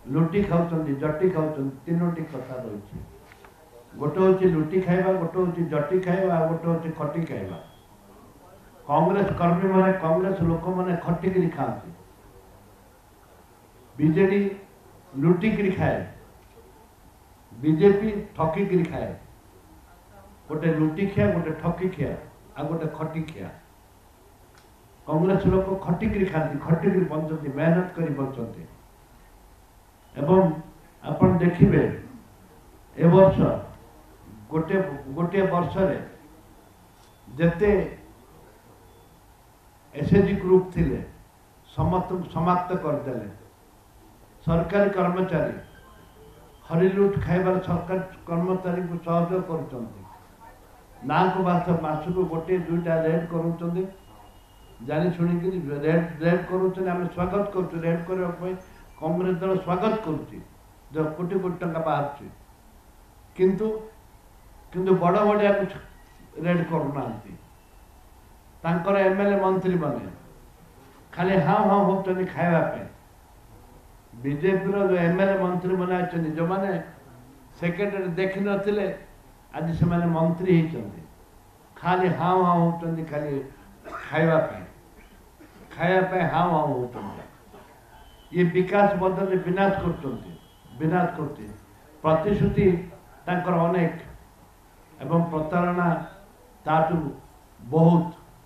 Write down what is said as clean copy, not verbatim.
लुटी खाऊँ जटी खाऊँ तीनोटी कथा रही गोटे हूँ लुटी खाइबा गोटे हूँ जटी खाइबा गोटे हूँ खटी खाइबा कांग्रेस कर्मी माने कांग्रेस लोक मैंने खटिकी खाती बीजेडी लुटिकी खाए बीजेपी ठकिकी खाए गोटे लुटी खिया गोटे ठकी खिया आ गोटे खटी खिया कांग्रेस लोक खटिकी खाती खटिकी बंचती मेहनत कर बंचती एवं आपण देखिए ए वर्ष गोटे गोटे वर्ष रे जेते एसएचजी ग्रुप थिले समस्त समाप्त करदे सरकारी कर्मचारी हरिलुट खाइबार सरकारी कर्मचारी को सहयोग कर मासक गोटे दुईटा रेड कर जानी शुणिक रेड कर स्वागत कर रेड करने कांग्रेस दल स्वागत कर कोटी कोटी टंका बाहर किंतु किंतु बड़ बड़िया रेड करूना एमएलए मंत्री मैंने खाली हाँ हाँ होती खावाई बीजेपी जो एमएलए मंत्री मैंने अच्छे जो मैंने सेक्रेटरी देखी नथिले आज से मैंने मंत्री होती खाली हाँ हाँ होती खाली खावाई हाँ हाँ होती ये विकास बदल विनाश कर प्रतिश्रुति तांकर अनेक एवं प्रतारणा ताटू बहुत